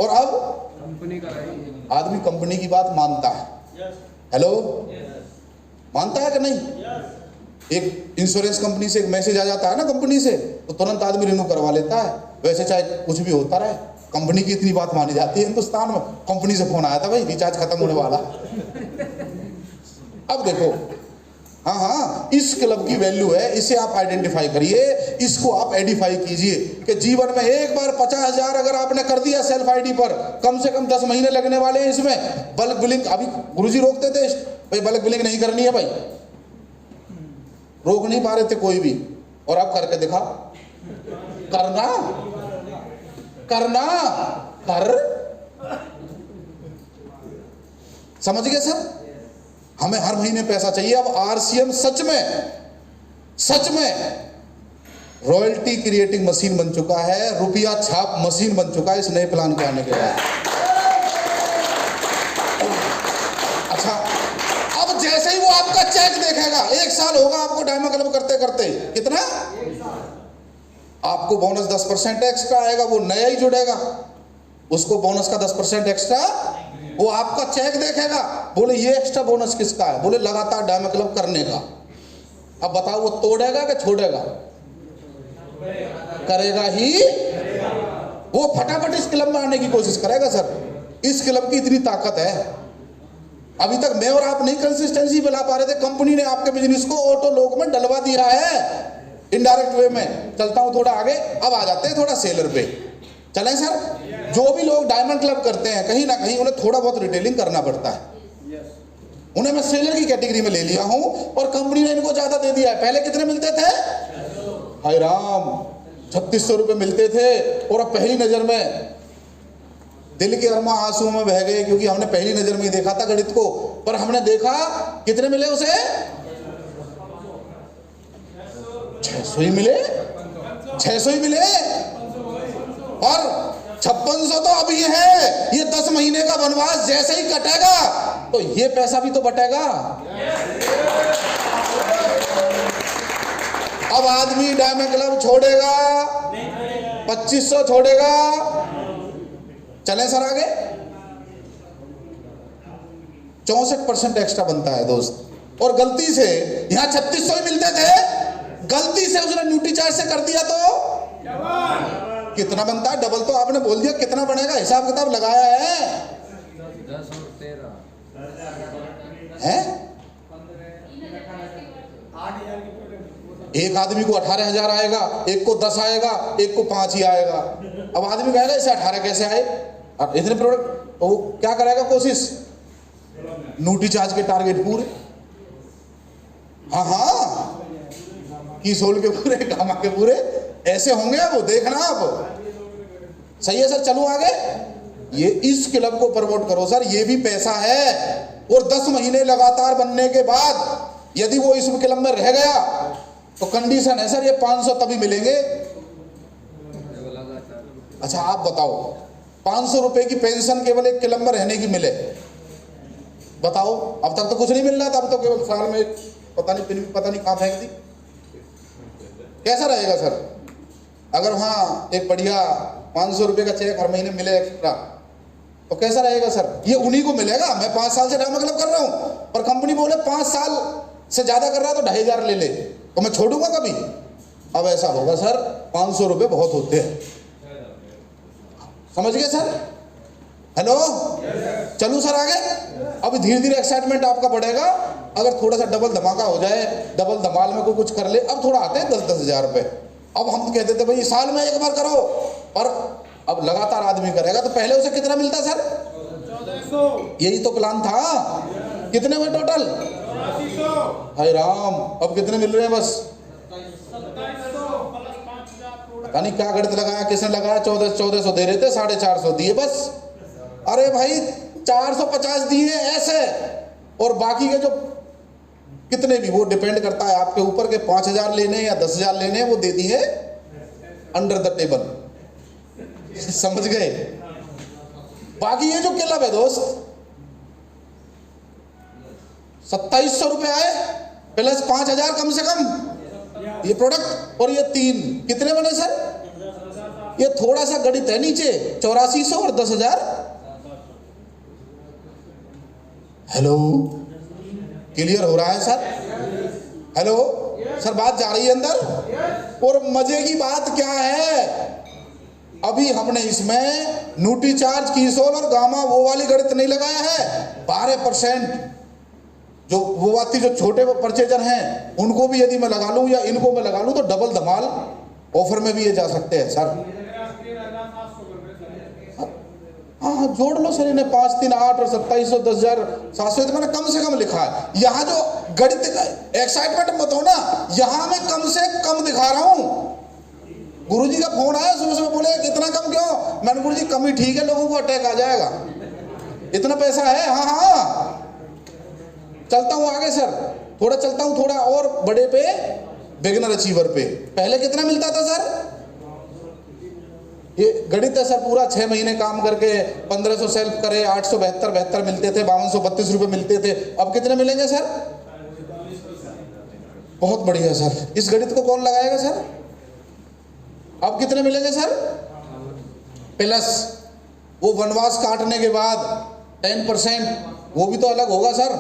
और अब कंपनी कराई, आदमी कंपनी की बात मानता है। हेलो, मानता है कि नहीं? एक इंश्योरेंस कंपनी से एक मैसेज आ जाता है ना कंपनी से, तो तुरंत आदमी रिन्यू करवा लेता है। वैसे चाहे कुछ भी होता रहे, कंपनी की इतनी बात मानी जाती है हिंदुस्तान में। कंपनी से फोन आया था, भाई रिचार्ज खत्म होने वाला। अब देखो, हाँ, इस क्लब की वैल्यू है, इसे आप आइडेंटिफाई करिए, इसको आप एडिफाई कीजिए कि जीवन में एक बार 50,000 अगर आपने कर दिया सेल्फ आईडी पर, कम से कम 10 महीने लगने वाले हैं इसमें। बल्क बिलिंग अभी गुरुजी रोकते थे भाई, बल्क बिलिंग नहीं करनी है भाई, रोक नहीं पा रहे थे कोई भी, और आप करके दिखा। करना कर, समझ गए सर? हमें हर महीने पैसा चाहिए। अब आरसीएम सच में रॉयल्टी क्रिएटिंग मशीन बन चुका है, रुपया छाप मशीन बन चुका है इस नए प्लान के आने के बाद। अच्छा, अब जैसे ही वो आपका चेक देखेगा, 1 साल होगा आपको डायमंड क्लब करते करते, कितना? आपको बोनस 10% एक्स्ट्रा आएगा, वो नया ही जुड़ेगा, उसको बोनस का 10% एक्स्ट्रा। वो आपका चेक देखेगा, बोले ये एक्स्ट्रा बोनस किसका है? बोले लगातार डायमंड क्लब करने का। अब बताओ वो तोड़ेगा कि छोड़ेगा? करेगा ही। वो फटाफट इस क्लब में आने की कोशिश करेगा सर। इस क्लब की इतनी ताकत है। अभी तक मैं और आप नहीं कंसिस्टेंसी बना पा रहे थे, कंपनी ने आपके बिजनेस को ऑटो लोक में डलवा दिया है इनडायरेक्ट वे में। चलता हूं थोड़ा आगे, अब आ जाते हैं थोड़ा सेलर पे। चलें सर? जो भी लोग डायमंड क्लब करते हैं, कहीं ना कहीं उन्हें थोड़ा बहुत रिटेलिंग करना पड़ता है। उन्हें मैं सेलर की कैटेगरी में ले लिया हूं, और कंपनी ने इनको ज्यादा दे दिया है। पहले कितने मिलते थे? हाय राम, 3600 रुपए मिलते थे, और अब पहली नजर में दिल के अरमा आंसुओं में बह गए, क्योंकि हमने पहली नजर में ही देखा था गणित को। पर हमने देखा कितने मिले उसे? 600 ही मिले, 600 ही मिले, और 5600 तो अभी है। ये 10 महीने का वनवास जैसे ही कटेगा तो ये पैसा भी तो बटेगा। अब आदमी डायमंड क्लब छोड़ेगा, 2500 छोड़ेगा। चलें सर आगे? 64% एक्स्ट्रा बनता है दोस्त। और गलती से यहां 3600 ही मिलते थे, गलती से उसने न्यूट्री चार्ज से कर दिया तो कितना बनता है? डबल। तो आपने बोल दिया, कितना बनेगा? हिसाब किताब लगाया है? 10 और 13 है। एक आदमी को 18,000 आएगा, एक को 10 आएगा, एक को 5 ही आएगा। अब आदमी कहेगा इसे 18 कैसे आए? अब इतने प्रोडक्ट, तो वो क्या करेगा? कोशिश न्यूट्री चार्ज के टारगेट पूरे, हाँ, की सोल के पूरे, गामा के पूरे, ऐसे होंगे। वो देखना आप। सही है सर? चलूं आगे? ये इस क्लब को प्रमोट करो सर, ये भी पैसा है। और 10 महीने लगातार बनने के बाद यदि वो इस क्लब में रह गया तो कंडीशन है सर, ये 500 तभी मिलेंगे। अच्छा आप बताओ, 500 रुपए की पेंशन केवल एक क्लब में रहने की मिले, बताओ। अब तक तो कुछ नहीं मिल रहा था, अब तो केवल साल में पता नहीं कहाँ फेंक दी। कैसा रहेगा सर अगर वहाँ एक बढ़िया 500 रुपए का चेक हर महीने मिले एक्स्ट्रा, तो कैसा रहेगा सर? ये उन्हीं को मिलेगा। मैं 5 साल से ड्रामा क्लब कर रहा हूँ, पर कंपनी बोले 5 साल से ज्यादा कर रहा है तो 2500 ले ले, तो मैं छोड़ूंगा कभी? अब ऐसा होगा सर, 500 रुपए बहुत होते हैं, समझ गए सर? हेलो चलूं सर आगे? अब धीरे धीरे एक्साइटमेंट आपका बढ़ेगा। अगर थोड़ा सा डबल धमाका हो जाए, डबल धमाल में कोई कुछ कर ले, अब थोड़ा आते हैं 10-10 हजार रुपए। अब हम कहते थे भाई साल में एक बार करो, पर अब लगातार आदमी करेगा तो पहले उसे कितना मिलता सर? 1400। यही तो प्लान था। कितने में टोटल? 8400। हाय राम, अब कितने मिल रहे हैं? बस 2700 पता नहीं क्या गणित लगाया, किसने लगाया। 1400 दे रहे थे, 450 दिए बस। अरे भाई 450 दिए ऐसे, और बाकी के जो कितने भी, वो डिपेंड करता है आपके ऊपर के 5000 लेने या 10,000 लेने, वो दे दिए अंडर द टेबल, समझ गए? बाकी ये जो क्लब है दोस्त, 2700 रुपए आए प्लस 5000 कम से कम ये प्रोडक्ट, और ये 3 कितने बने सर? ये थोड़ा सा गणित है नीचे, 8400 और 10,000। हेलो क्लियर हो रहा है सर? हेलो सर, बात जा रही है अंदर? और मजे की बात क्या है, अभी हमने इसमें न्यूट्री चार्ज, कीसोल और गामा वो वाली गणित नहीं लगाया है। 12% जो वो आती, जो छोटे परचेजर हैं उनको भी यदि मैं लगा लूं या इनको मैं लगा लूं तो डबल धमाल ऑफर में भी ये जा सकते हैं सर। हाँ जोड़ लो सर इन्हें, 5, 3, 8 और 2700, 10,700, तो मैंने कम से कम लिखा है। यहाँ जो गणित एक्साइटमेंट मत हो ना, यहाँ मैं कम से कम दिखा रहा हूँ। गुरुजी का फोन आया सुबह सुबह, बोले इतना कम क्यों? मैंने गुरुजी कम ही ठीक है, लोगों को अटैक आ जाएगा, इतना पैसा है। हाँ चलता हूँ आगे सर, थोड़ा चलता हूँ, थोड़ा और बड़े पे, बिगिनर अचीवर पे। पहले कितना मिलता था सर? ये गणित है सर, पूरा 6 महीने काम करके 1500 सेल्फ करे, 872 मिलते थे, 5232 रुपए मिलते थे। अब कितने मिलेंगे सर? बहुत बढ़िया सर, इस गणित को कौन लगाएगा सर? अब कितने मिलेंगे सर? प्लस वो वनवास काटने के बाद 10%, वो भी तो अलग होगा सर।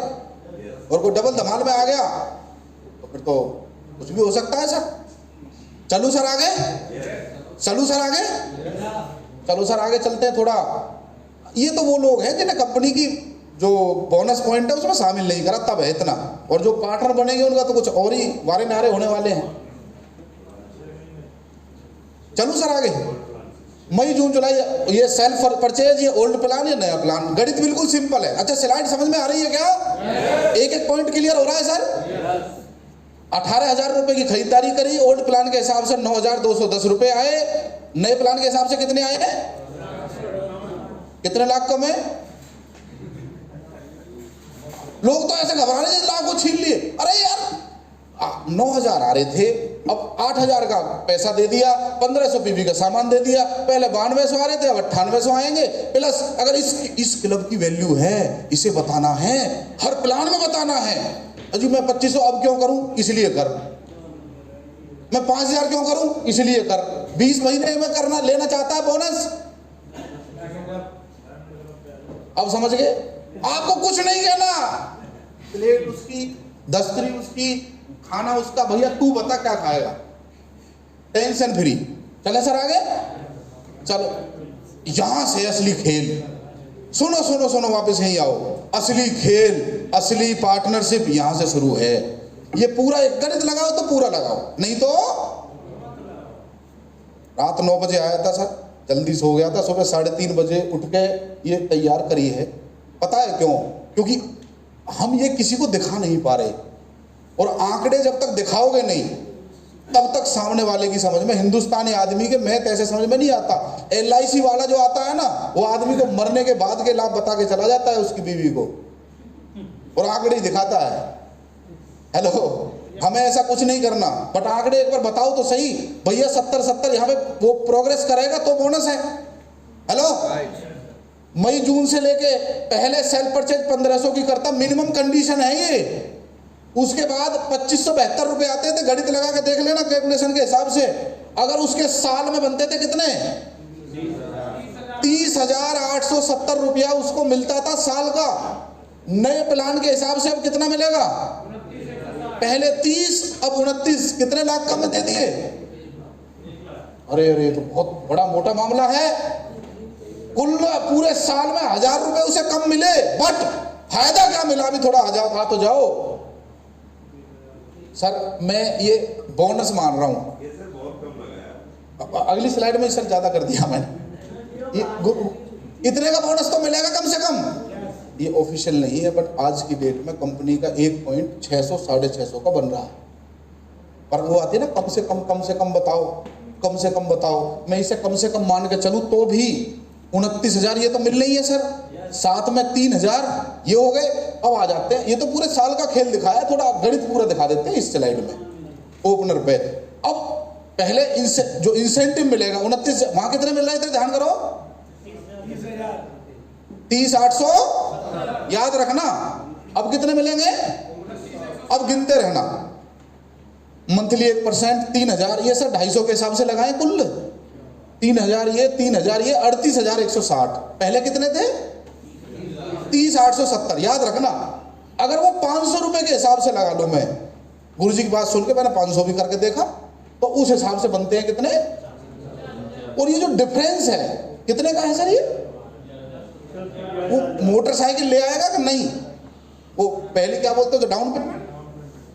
और कोई डबल धमाल में आ गया तो फिर तो कुछ भी हो सकता है सर। चलूं सर आगे? चलूं सर आगे? चलो सर आगे चलते हैं थोड़ा। ये तो वो लोग हैं जिन्हें कंपनी की जो बोनस पॉइंट है उसमें शामिल नहीं करा, तब है इतना। और जो पार्टनर बनेंगे उनका तो कुछ और ही वारे नारे होने वाले हैं। चलूं सर आगे? मई जून जुलाई, ये सेल्फ परचेज, ये ओल्ड प्लान, ये नया प्लान। गणित बिल्कुल सिंपल है। अच्छा स्लाइड समझ में आ रही है क्या? एक एक पॉइंट क्लियर हो रहा है सर? 18,000 रुपए की खरीदारी करी, ओल्ड प्लान के हिसाब से 9,210 रुपए आए, नए प्लान के हिसाब से कितने आए हैं? कितने लाख कम है? लोग तो ऐसे घबरा रहे हैं, लाख को छीन लिए। अरे यार 9,000 आ रहे थे, अब 8,000 का पैसा दे दिया, 1,500 पीवी का सामान दे दिया। पहले 9200 आ रहे थे, अब 9800 आएंगे। प्लस अगर इस क्लब की वैल्यू है, इसे बताना है, हर प्लान में बताना है। अजी मैं 2500 अब क्यों करूं? इसलिए कर। मैं 5,000 क्यों करूं? इसलिए कर। 20 महीने में करना लेना चाहता है बोनस। अब समझ गए? आपको कुछ नहीं कहना, प्लेट उसकी, दस्तरी उसकी, खाना उसका, भैया तू बता क्या खाएगा, टेंशन फ्री। चले सर आगे? चलो यहां से असली खेल, सुनो सुनो सुनो, वापस यहीं आओ। असली खेल, असली पार्टनरशिप यहां से शुरू है। ये पूरा एक गणित लगाओ तो पूरा लगाओ, नहीं तो रात 9 बजे आया था सर, जल्दी सो गया था, सुबह 3:30 बजे उठ के ये तैयार करी है। पता है क्यों? क्योंकि हम ये किसी को दिखा नहीं पा रहे, और आंकड़े जब तक दिखाओगे नहीं तब तक सामने वाले की समझ में, हिंदुस्तानी आदमी के मैथ ऐसे समझ में नहीं आता। LIC वाला जो आता है ना, वो आदमी को मरने के बाद के लाभ बता के चला जाता है उसकी बीवी को, और आंकड़े दिखाता है। हेलो, हमें ऐसा कुछ नहीं करना, बट आंकड़े एक बार बताओ तो सही भैया। 70 यहाँ पे वो प्रोग्रेस करेगा तो बोनस है। हेलो, मई जून से लेके पहले सेल परचेज 1500 की करता, मिनिमम कंडीशन है ये। उसके बाद 2572 रुपए आते थे, गणित लगा के देख लेना कैलकुलेशन के हिसाब से। अगर उसके साल में बनते थे कितने, 30,870 रुपया उसको मिलता था साल का। नए प्लान के हिसाब से अब कितना मिलेगा, पहले 30 अब 29, कितने लाख कम दे दिए। अरे अरे, तो बहुत बड़ा मोटा मामला है। कुल पूरे साल में 1000 रुपए उसे कम मिले, बट फायदा क्या मिला, अभी थोड़ा आ तो जाओ सर। मैं ये बोनस मान रहा हूं, ये सर बहुत कम लगा है। अगली स्लाइड में सर ज्यादा कर दिया मैंने। इतने का बोनस तो मिलेगा कम से कम, ये ऑफिशियल नहीं है, बट आज की डेट में कंपनी का 1.600 650 का बन रहा है। पर वो आती है ना, कम से कम बताओ, कम से कम बताओ। मैं इसे कम से कम मान के चलूं तो भी 29,000 ये तो मिल रही है सर, साथ में 3,000 ये हो गए। अब आ जाते हैं, ये तो पूरे साल का खेल दिखाया, थोड़ा गणित पूरा दिखा देते हैं इस स्लाइड में ओपनर पे। अब पहले इनसे जो इंसेंटिव मिलेगा 29, वहां कितने मिल रहे थे, ध्यान करो, 30,800 याद रखना। अब कितने मिलेंगे, अब गिनते रहना। मंथली 1%, 3,000, ये सर 250 के हिसाब से लगाएं कुल। 3,000 ये, 3,000 ये, 38,160। पहले कितने थे, 30,870, याद रखना। अगर वो 500 रुपए के हिसाब से लगा लो, मैं गुरुजी की बात सुन के मैंने 500 भी करके देखा, तो उस हिसाब से बनते हैं कितने। और ये जो डिफरेंस है कितने का है सर, ये वो मोटरसाइकिल ले आएगा कि नहीं, वो पहले क्या बोलते हो, डाउन पेमेंट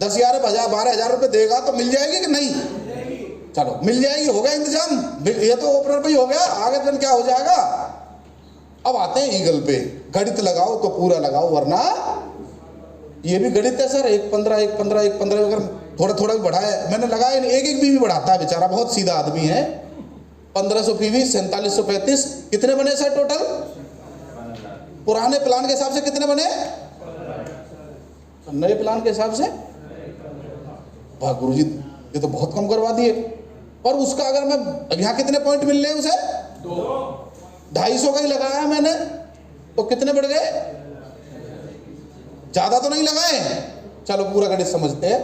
10,000 12,000 रुपए देगा तो मिल जाएगी कि नहीं। चलो मिल जाएगी, हो गया इंतजाम, ये तो ओपनर पे ही हो गया, आगे दिन क्या हो जाएगा। अब आते हैं ईगल पे, गणित लगाओ तो पूरा लगाओ, वरना ये भी गणित है सर। 1.15 1.15 1.15 अगर थोड़ा थोड़ा भी बढ़ाए, मैंने लगाया, एक भी बढ़ाता है बेचारा, बहुत सीधा आदमी है। 1500 पीवी 4735, कितने बने सर टोटल, पुराने प्लान के हिसाब से कितने बने, नए प्लान के हिसाब से। वाह गुरुजी, ये तो बहुत कम करवा दिए। और उसका अगर मैं यहाँ कितने पॉइंट मिल रहे हैं उसे, 250 का ही लगाया मैंने, तो कितने बढ़ गए, ज्यादा तो नहीं लगाए। चलो पूरा गणित समझते हैं,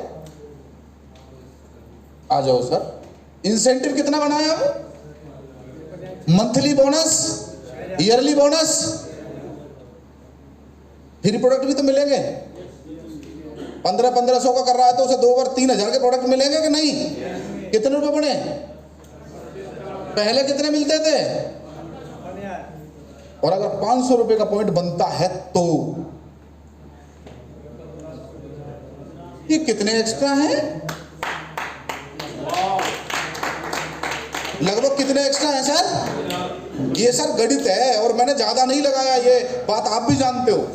आ जाओ सर। इंसेंटिव कितना बनाया, monthly bonus, yearly bonus, free product भी तो मिलेंगे। 1500 का कर रहा है तो उसे 2 बार 3,000 के प्रोडक्ट मिलेंगे कि नहीं। कितने रुपए बने, पहले कितने मिलते थे, और अगर 500 रुपए का पॉइंट बनता है तो ये कितने एक्स्ट्रा हैं, लगभग कितने एक्स्ट्रा हैं सर। ये सर गणित है और मैंने ज्यादा नहीं लगाया, ये बात आप भी जानते हो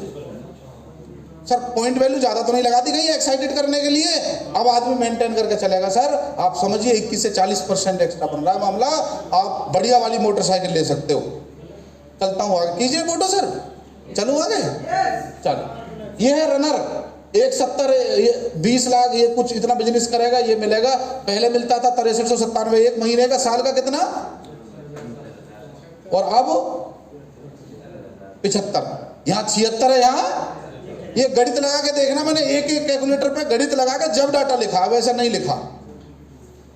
सर। पॉइंट वैल्यू ज्यादा तो नहीं लगा दी गई एक्साइटेड करने के लिए, अब आदमी मेंटेन करके चलेगा सर। आप समझिए 21 से 40% एक्स्ट्रा बन रहा है मामला। आप बढ़िया वाली मोटरसाइकिल ले सकते हो। चलता हूँ आगे, कीजिए फोटो सर, चलो आगे। चलो ये है रनर 170, ये 20 लाख, ये कुछ इतना बिजनेस करेगा ये मिलेगा। पहले मिलता था 6397 एक महीने का, साल का कितना, और अब 75, यहाँ 76 है। यहाँ ये गणित लगा के देखना, मैंने एक एक कैलकुलेटर पे गणित लगा के जब डाटा लिखा, वैसा नहीं लिखा,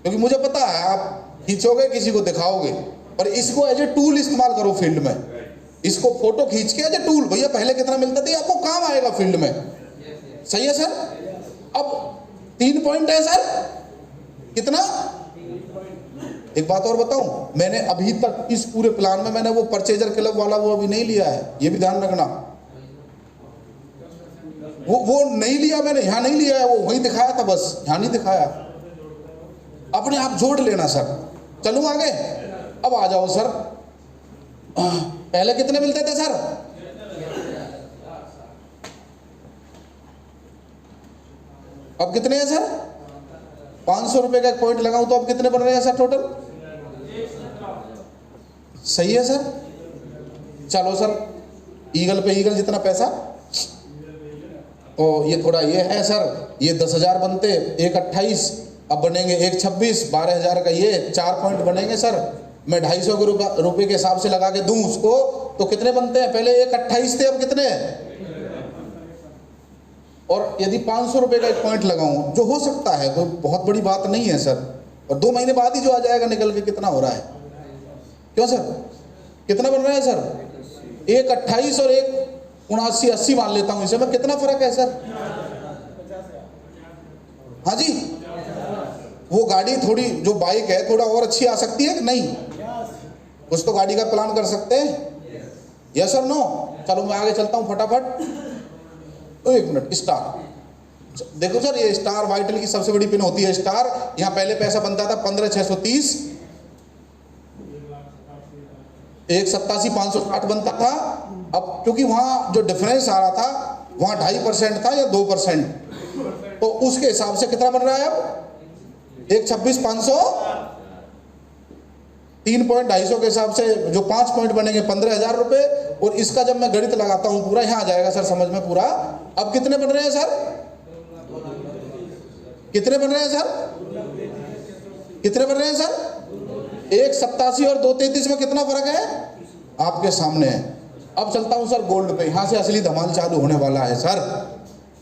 क्योंकि मुझे पता है आप खींचोगे किसी को दिखाओगे, और इसको एज ए टूल इस्तेमाल करो फील्ड में। इसको फोटो खींच के एज ए टूल, भैया पहले कितना मिलता था, आपको काम आएगा फील्ड में। सही है सर। अब 3 पॉइंट है सर, कितना। एक बात और बताऊं, मैंने अभी तक इस पूरे प्लान में मैंने वो परचेजर क्लब वाला वो अभी नहीं लिया है, ये भी ध्यान रखना। वो नहीं लिया मैंने, यहां नहीं लिया है, वो वहीं दिखाया था बस, यहां नहीं दिखाया। अपने आप जोड़ लेना सर। चलूं आगे, अब आ जाओ सर। पहले कितने मिलते थे सर, अब कितने हैं सर। 500 रुपए का एक पॉइंट लगाऊं तो अब कितने बन रहे हैं सर टोटल। सही है सर। चलो सर, ईगल पे ईगल जितना पैसा, और ये थोड़ा ये है सर, ये 10,000 बनते, 1,28 अब बनेंगे 1,26, 12,000 का ये 4 पॉइंट बनेंगे सर। मैं 250 रुपये के हिसाब से लगा के दूं उसको तो कितने बनते हैं? पहले 1,28 थे, अब कितने हैं? और यदि 500 रुपये का एक पॉइंट लगाऊं, जो हो सकता है, कोई बहुत बड़ी बात नहीं है सर, और 2 महीने बाद ही जो आ जाएगा निकल के, कितना हो रहा है? क्यों सर, कितना बन रहा है सर? 1,28 और 1,79, 80 मान लेता हूं इसे मैं, कितना फर्क है सर? हाँ जी, वो गाड़ी थोड़ी, जो बाइक है थोड़ा और अच्छी आ सकती है कि नहीं? कुछ तो गाड़ी का प्लान कर सकते हैं, यस और नो? चलो मैं आगे चलता हूं फटाफट। तो 1 मिनट, स्टार देखो सर, ये स्टार वाइटल की सबसे बड़ी पिन होती है स्टार। यहाँ पहले पैसा बनता था 15,630, 1,87,560 बनता था। अब क्योंकि वहां जो डिफरेंस आ रहा था वहां 2.5% था या 2%, तो उसके हिसाब से कितना बन रहा है अब? 1,26,500, 3 पॉइंट 250 के हिसाब से जो 5 पॉइंट बनेंगे 15,000 रुपए। और इसका जब मैं गणित लगाता हूं पूरा, यहां आ जाएगा सर समझ में पूरा। अब कितने बन रहे हैं सर? कितने बन रहे हैं सर? कितने बन रहे हैं सर? 1,87 और 2,33 में कितना फर्क है? आपके सामने है। अब चलता हूं सर गोल्ड पे, यहां से असली धमाल चालू होने वाला है सर।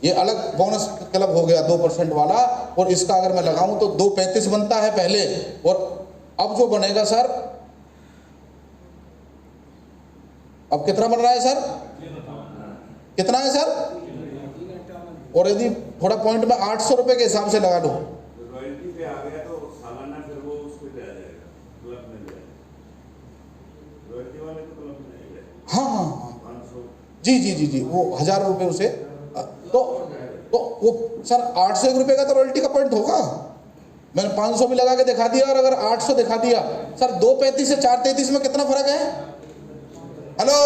ये अलग बोनस क्लब हो गया 2% वाला, और इसका अगर मैं लगाऊं तो 2,35 बनता है पहले, और अब जो बनेगा सर, अब कितना बन रहा है सर? कितना है सर? और यदि थोड़ा पॉइंट में 800 रुपए के हिसाब से लगा लो, रॉयल्टी पे आ गया तो सालाना फिर वो उसको ले आ जाएगा, क्लब में जाएगा, रॉयल्टी वाले को क्लब में जाएगा। हाँ हाँ हाँ, 500 जी जी जी जी, वो 1,000 रुपए उसे, तो वो सर 801 रुपए का तो रॉयल्टी का पॉइंट होगा। मैंने 500 भी लगा के दिखा दिया, और अगर 800 दिखा दिया सर, 2,35 से 4,33 में कितना फर्क है? हेलो,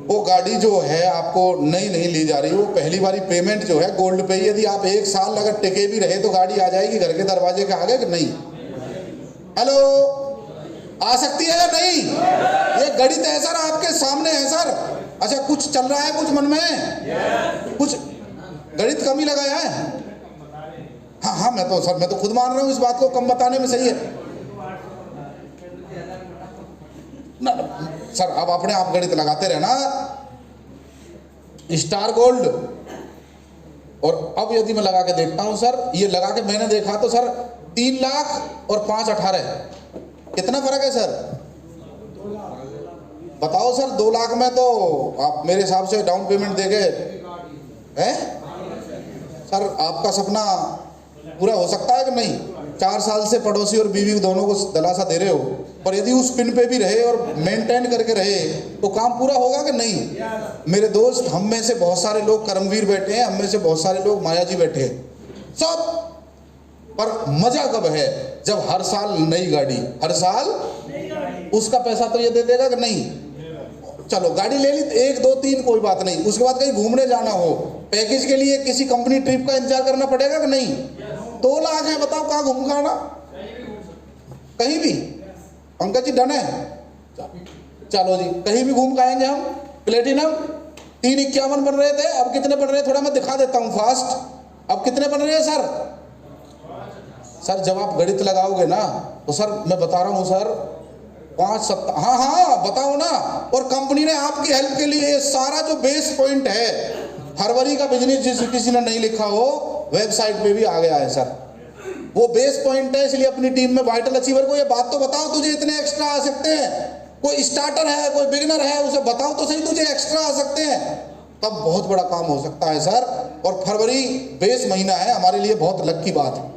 वो गाड़ी जो है आपको नई नहीं ली जा रही, वो पहली बारी पेमेंट जो है गोल्ड पे, यदि आप 1 साल अगर टिके भी रहे तो गाड़ी आ जाएगी घर के दरवाजे के आगे कि नहीं? हेलो, आ सकती है या नहीं? ये गणित है सर, आपके सामने है सर। अच्छा, कुछ चल रहा है कुछ मन में? कुछ गणित कम ही लगाया है? हाँ हाँ, मैं तो खुद मान रहा हूँ इस बात को, कम बताने में सही है ना सर। अब अपने आप गणित लगाते रहना। स्टार गोल्ड, और अब यदि मैं लगा के देखता हूं सर, ये लगा के मैंने देखा तो सर 3 लाख और 5,18, कितना फर्क है सर? बताओ सर। 2 लाख में तो आप मेरे हिसाब से डाउन पेमेंट देके हैं सर, आपका सपना पूरा हो सकता है कि नहीं? 4 साल से पड़ोसी और बीवी दोनों को दिलासा दे रहे हो, पर यदि उस पिन पे भी रहे और मेंटेन करके रहे तो काम पूरा होगा कि नहीं? मेरे दोस्त, हम में से बहुत सारे लोग करमवीर बैठे हैं, हम में से बहुत सारे लोग माया जी बैठे हैं सब, पर मजा कब है? जब हर साल नई गाड़ी, हर साल उसका पैसा तो ये दे देगा कि नहीं? चलो गाड़ी ले ली 1 2 3 कोई बात नहीं, उसके बाद कहीं घूमने जाना हो, पैकेज के लिए किसी कंपनी ट्रिप का इंतजार करना पड़ेगा कि नहीं? 2 लाख है, बताओ कहाँ घूम खाना? कहीं भी। पंकज जी डन है? चलो जी, कहीं भी घूम खाएंगे हम। प्लेटिनम 351 बन रहे थे, अब कितने बन रहे हैं? थोड़ा मैं दिखा देता हूँ फास्ट। अब कितने बन रहे हैं सर? सर जब आप गणित लगाओगे ना तो सर मैं बता रहा हूँ सर, 5 7, हाँ हाँ बताओ ना। और कंपनी ने आपकी हेल्प के लिए ये सारा जो बेस पॉइंट है, फरवरी का बिजनेस जिस किसी ने नहीं लिखा हो वेबसाइट पे भी आ गया है सर, वो बेस पॉइंट है। इसलिए अपनी टीम में वाइटल अचीवर को ये बात तो बताओ, तुझे इतने एक्स्ट्रा आ सकते हैं। कोई स्टार्टर है, कोई बिगिनर है, उसे बताओ तो सही तुझे एक्स्ट्रा आ सकते हैं, तब बहुत बड़ा काम हो सकता है सर। और फरवरी बेस महीना है हमारे लिए, बहुत लक की बात है।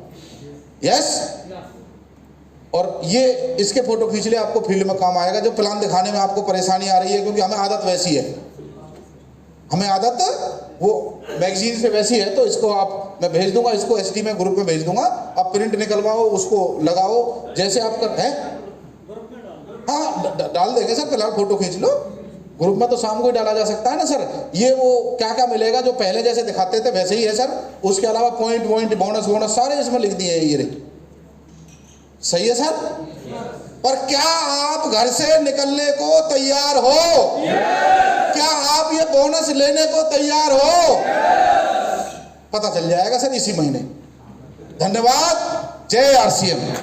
यस, और ये इसके फोटो खींच ले, आपको फील्ड में काम आएगा। जो प्लान दिखाने में आपको परेशानी आ रही है, क्योंकि हमें आदत वैसी है, हमें आदत वो मैगजीन से वैसी है, तो इसको आप मैं भेज दूंगा, इसको एसटी में ग्रुप में भेज दूंगा, आप प्रिंट निकलवाओ, उसको लगाओ जैसे आप कर हैं। हाँ डाल देंगे सर, फिलहाल फोटो खींच लो। ग्रुप में तो शाम को ही डाला जा सकता है ना सर। ये वो क्या क्या मिलेगा जो पहले जैसे दिखाते थे वैसे ही है सर, उसके अलावा पॉइंट बोनस सारे इसमें लिख दिए हैं ये। सही है सर? पर क्या आप घर से निकलने को तैयार हो? क्या आप ये बोनस लेने को तैयार हो? पता चल जाएगा सर इसी महीने। धन्यवाद। जय आरसीएम।